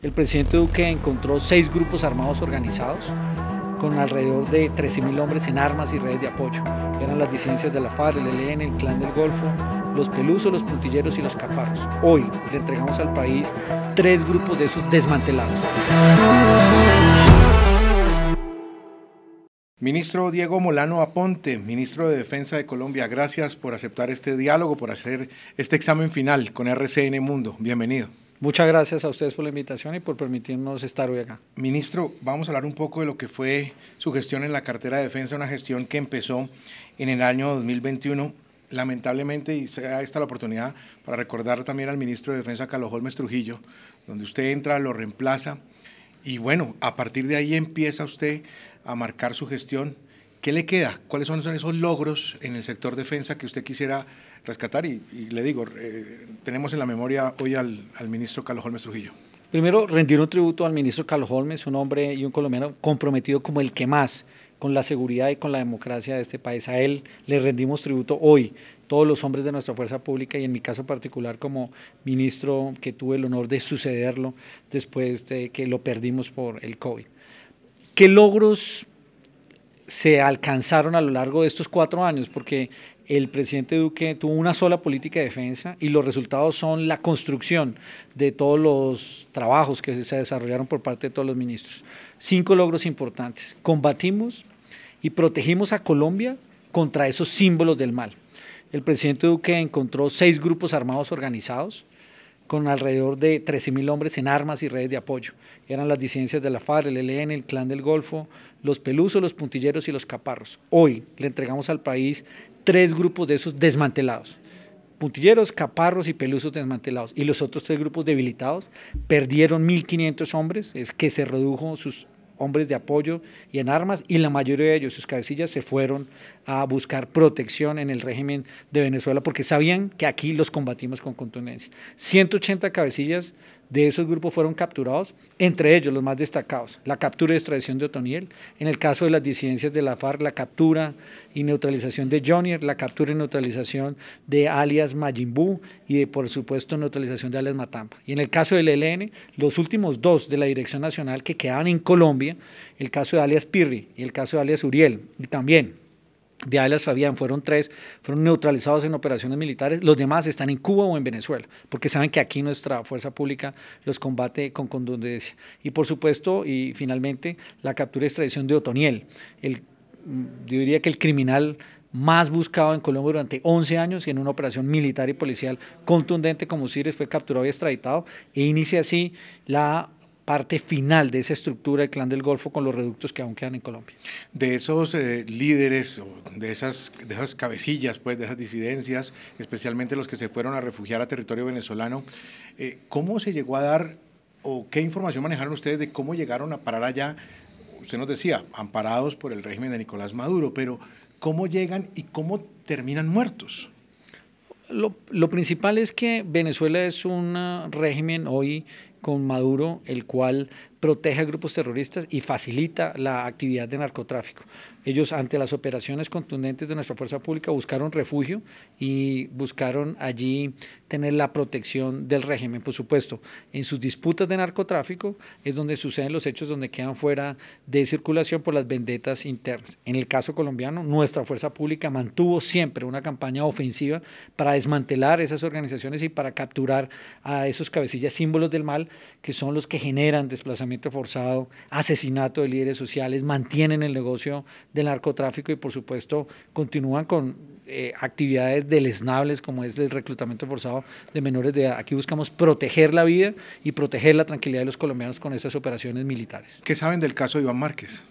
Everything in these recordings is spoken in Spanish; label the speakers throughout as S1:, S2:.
S1: El presidente Duque encontró 6 grupos armados organizados con alrededor de 13.000 hombres en armas y redes de apoyo. Eran las disidencias de la FARC, el ELN, el Clan del Golfo, los Pelusos, los Puntilleros y los Caparros. Hoy le entregamos al país 3 grupos de esos desmantelados.
S2: Ministro Diego Molano Aponte, ministro de Defensa de Colombia, gracias por aceptar este diálogo, por hacer este examen final con RCN Mundo. Bienvenido.
S1: Muchas gracias a ustedes por la invitación y por permitirnos estar hoy acá.
S2: Ministro, vamos a hablar un poco de lo que fue su gestión en la cartera de defensa, una gestión que empezó en el año 2021. Lamentablemente, y sea esta la oportunidad para recordar también al ministro de Defensa, Carlos Holmes Trujillo, donde usted entra, lo reemplaza, y bueno, a partir de ahí empieza usted a marcar su gestión. ¿Qué le queda? ¿Cuáles son esos logros en el sector defensa que usted quisiera rescatar? Y le digo, tenemos en la memoria hoy al ministro Carlos Holmes Trujillo.
S1: Primero, rendir un tributo al ministro Carlos Holmes, un hombre y un colombiano comprometido como el que más con la seguridad y con la democracia de este país. A él le rendimos tributo hoy, todos los hombres de nuestra fuerza pública, y en mi caso particular como ministro que tuve el honor de sucederlo después de que lo perdimos por el COVID. ¿Qué logros se alcanzaron a lo largo de estos 4 años? Porque el presidente Duque tuvo una sola política de defensa y los resultados son la construcción de todos los trabajos que se desarrollaron por parte de todos los ministros. 5 logros importantes. Combatimos y protegimos a Colombia contra esos símbolos del mal. El presidente Duque encontró 6 grupos armados organizados con alrededor de 13.000 hombres en armas y redes de apoyo. Eran las disidencias de la FARC, el ELN, el Clan del Golfo, los Pelusos, los Puntilleros y los Caparros. Hoy le entregamos al país 3 grupos de esos desmantelados. Puntilleros, Caparros y Pelusos desmantelados. Y los otros 3 grupos debilitados perdieron 1.500 hombres, es que se redujo sus hombres de apoyo y en armas, y la mayoría de ellos, sus cabecillas, se fueron a buscar protección en el régimen de Venezuela porque sabían que aquí los combatimos con contundencia. 180 cabecillas de esos grupos fueron capturados, entre ellos los más destacados, la captura y extradición de Otoniel, en el caso de las disidencias de la FARC, la captura y neutralización de Jonier, la captura y neutralización de alias Mayimbu y de, por supuesto, neutralización de alias Matampa. Y en el caso del ELN, los últimos 2 de la Dirección Nacional que quedaban en Colombia, el caso de alias Pirri y el caso de alias Uriel, y también de alias Fabián, fueron 3, fueron neutralizados en operaciones militares. Los demás están en Cuba o en Venezuela, porque saben que aquí nuestra fuerza pública los combate con contundencia. Y por supuesto, y finalmente, la captura y extradición de Otoniel, yo diría que el criminal más buscado en Colombia durante 11 años, y en una operación militar y policial contundente como CIRES fue capturado y extraditado, e inicia así la parte final de esa estructura del Clan del Golfo con los reductos que aún quedan en Colombia.
S2: De esos líderes, de esas cabecillas, pues, de esas disidencias, especialmente los que se fueron a refugiar a territorio venezolano, ¿cómo se llegó a dar o qué información manejaron ustedes de cómo llegaron a parar allá? Usted nos decía, amparados por el régimen de Nicolás Maduro, pero ¿cómo llegan y cómo terminan muertos?
S1: Lo principal es que Venezuela es un régimen hoy con Maduro, el cual protege a grupos terroristas y facilita la actividad de narcotráfico. Ellos, ante las operaciones contundentes de nuestra fuerza pública, buscaron refugio y buscaron allí tener la protección del régimen. Por supuesto, en sus disputas de narcotráfico es donde suceden los hechos donde quedan fuera de circulación por las vendetas internas. En el caso colombiano, nuestra fuerza pública mantuvo siempre una campaña ofensiva para desmantelar esas organizaciones y para capturar a esos cabecillas símbolos del mal, que son los que generan desplazamiento forzado, asesinato de líderes sociales, mantienen el negocio del narcotráfico y por supuesto continúan con actividades deleznables como es el reclutamiento forzado de menores de edad. Aquí buscamos proteger la vida y proteger la tranquilidad de los colombianos con esas operaciones militares.
S2: ¿Qué saben del caso de Iván Márquez?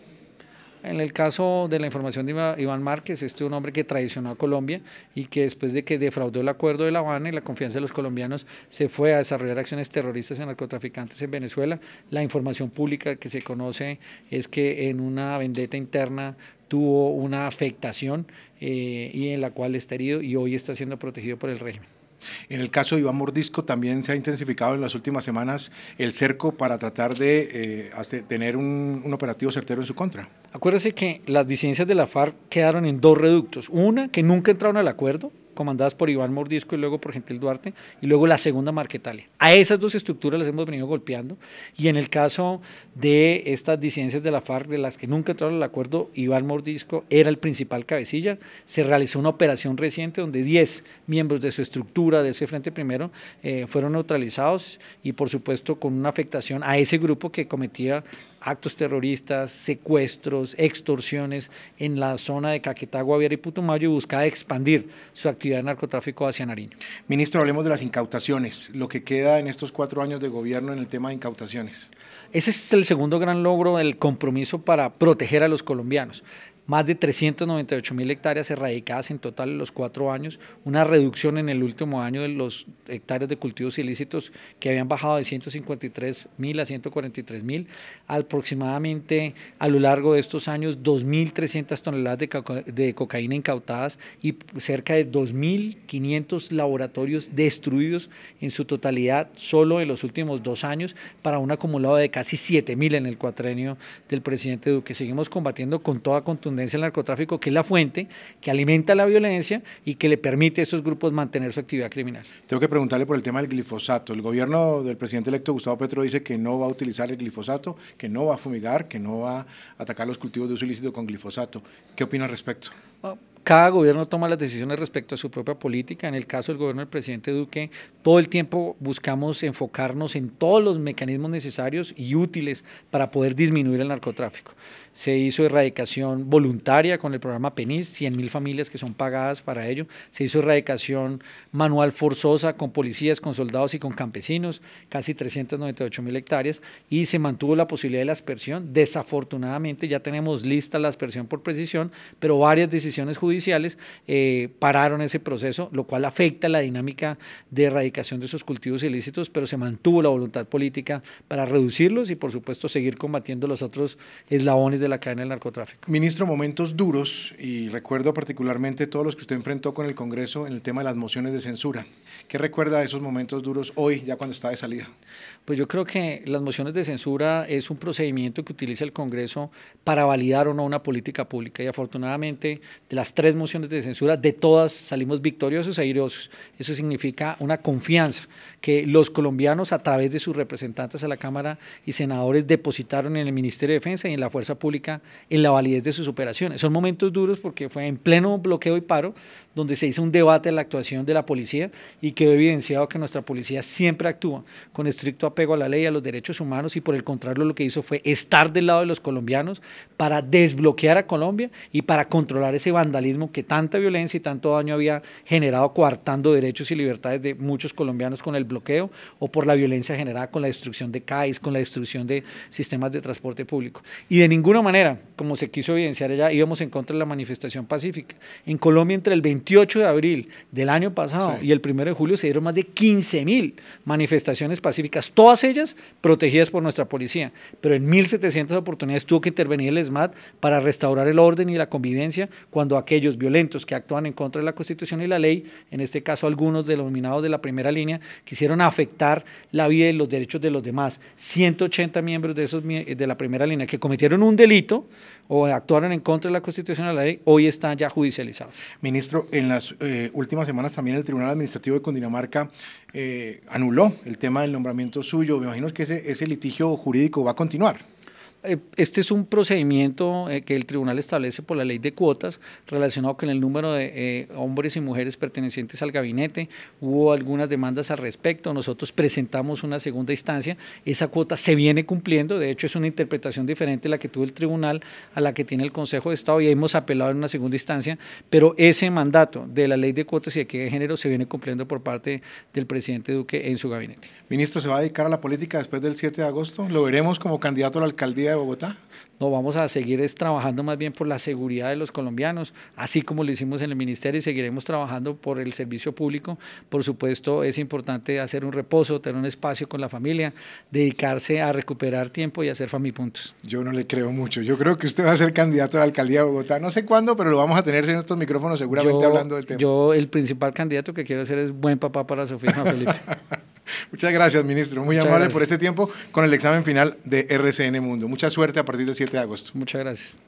S1: En el caso de la información de Iván Márquez, este es un hombre que traicionó a Colombia y que después de que defraudó el acuerdo de La Habana y la confianza de los colombianos, se fue a desarrollar acciones terroristas en narcotraficantes en Venezuela. La información pública que se conoce es que en una vendetta interna tuvo una afectación y en la cual está herido y hoy está siendo protegido por el régimen.
S2: En el caso de Iván Mordisco también se ha intensificado en las últimas semanas el cerco para tratar de tener un operativo certero en su contra.
S1: Acuérdese que las disidencias de la FARC quedaron en 2 reductos. Una, que nunca entraron al acuerdo, comandadas por Iván Mordisco y luego por Gentil Duarte, y luego la segunda Marquetalia. A esas dos estructuras las hemos venido golpeando, y en el caso de estas disidencias de la FARC, de las que nunca entraron al acuerdo, Iván Mordisco era el principal cabecilla. Se realizó una operación reciente donde 10 miembros de su estructura, de ese Frente Primero, fueron neutralizados, y por supuesto con una afectación a ese grupo que cometía actos terroristas, secuestros, extorsiones en la zona de Caquetá, Guaviare y Putumayo, y buscaba expandir su actividad de narcotráfico hacia Nariño.
S2: Ministro, hablemos de las incautaciones, lo que queda en estos 4 años de gobierno en el tema de incautaciones.
S1: Ese es el segundo gran logro del compromiso para proteger a los colombianos. Más de 398.000 hectáreas erradicadas en total en los 4 años, una reducción en el último año de los hectáreas de cultivos ilícitos que habían bajado de 153.000 a 143.000, aproximadamente a lo largo de estos años 2.300 toneladas de cocaína incautadas y cerca de 2.500 laboratorios destruidos en su totalidad solo en los últimos 2 años, para un acumulado de casi 7.000 en el cuatrenio del presidente Duque. Seguimos combatiendo con toda contundencia el narcotráfico, que es la fuente que alimenta la violencia y que le permite a estos grupos mantener su actividad criminal.
S2: Tengo que preguntarle por el tema del glifosato. El gobierno del presidente electo Gustavo Petro dice que no va a utilizar el glifosato, que no va a fumigar, que no va a atacar los cultivos de uso ilícito con glifosato. ¿Qué opina al respecto?
S1: Cada gobierno toma las decisiones respecto a su propia política. En el caso del gobierno del presidente Duque, todo el tiempo buscamos enfocarnos en todos los mecanismos necesarios y útiles para poder disminuir el narcotráfico. Se hizo erradicación voluntaria con el programa PENIS, 100.000 familias que son pagadas para ello. Se hizo erradicación manual forzosa con policías, con soldados y con campesinos, casi 398.000 hectáreas, y se mantuvo la posibilidad de la aspersión. Desafortunadamente ya tenemos lista la aspersión por precisión, pero varias decisiones judiciales pararon ese proceso, lo cual afecta la dinámica de erradicación de esos cultivos ilícitos, pero se mantuvo la voluntad política para reducirlos y por supuesto seguir combatiendo los otros eslabones de la cadena del narcotráfico.
S2: Ministro, momentos duros, y recuerdo particularmente todos los que usted enfrentó con el Congreso en el tema de las mociones de censura. ¿Qué recuerda de esos momentos duros hoy, ya cuando está de salida?
S1: Pues yo creo que las mociones de censura es un procedimiento que utiliza el Congreso para validar o no una política pública, y afortunadamente de las 3 mociones de censura, de todas salimos victoriosos e airosos. Eso significa una confianza que los colombianos, a través de sus representantes a la Cámara y senadores, depositaron en el Ministerio de Defensa y en la Fuerza Pública en la validez de sus operaciones. Son momentos duros porque fue en pleno bloqueo y paro donde se hizo un debate de la actuación de la policía, y quedó evidenciado que nuestra policía siempre actúa con estricto apego a la ley y a los derechos humanos, y por el contrario lo que hizo fue estar del lado de los colombianos para desbloquear a Colombia y para controlar ese vandalismo que tanta violencia y tanto daño había generado, coartando derechos y libertades de muchos colombianos con el bloqueo, o por la violencia generada con la destrucción de CAIS, con la destrucción de sistemas de transporte público. Y de ninguna manera, como se quiso evidenciar allá, íbamos en contra de la manifestación pacífica. En Colombia, entre el 28 de abril del año pasado y el 1 de julio se dieron más de 15.000 manifestaciones pacíficas, todas ellas protegidas por nuestra policía, pero en 1.700 oportunidades tuvo que intervenir el ESMAD para restaurar el orden y la convivencia cuando aquellos violentos que actúan en contra de la Constitución y la ley, en este caso algunos denominados de la primera línea, quisieron afectar la vida y los derechos de los demás. 180 miembros de esos de la primera línea que cometieron un delito o actuaron en contra de la Constitución y la ley, hoy están ya judicializados.
S2: Ministro, en las últimas semanas también el Tribunal Administrativo de Cundinamarca anuló el tema del nombramiento suyo. Me imagino que ese litigio jurídico va a continuar.
S1: Este es un procedimiento que el tribunal establece por la ley de cuotas relacionado con el número de hombres y mujeres pertenecientes al gabinete. Hubo algunas demandas al respecto, nosotros presentamos una segunda instancia, esa cuota se viene cumpliendo, de hecho es una interpretación diferente a la que tuvo el tribunal a la que tiene el Consejo de Estado, y hemos apelado en una segunda instancia, pero ese mandato de la ley de cuotas y equidad de género se viene cumpliendo por parte del presidente Duque en su gabinete.
S2: Ministro, ¿se va a dedicar a la política después del 7 de agosto? ¿Lo veremos como candidato a la alcaldía de Bogotá?
S1: No, vamos a seguir trabajando más bien por la seguridad de los colombianos, así como lo hicimos en el ministerio, y seguiremos trabajando por el servicio público. Por supuesto, es importante hacer un reposo, tener un espacio con la familia, dedicarse a recuperar tiempo y hacer Famipuntos.
S2: Yo no le creo mucho. Yo creo que usted va a ser candidato a la alcaldía de Bogotá. No sé cuándo, pero lo vamos a tener en estos micrófonos seguramente hablando del tema.
S1: Yo el principal candidato que quiero hacer es buen papá para Sofía y Juan Felipe.
S2: Muchas gracias, ministro. Muy amable por este tiempo con el examen final de RCN Mundo. Mucha suerte a partir del 7 de agosto.
S1: Muchas gracias.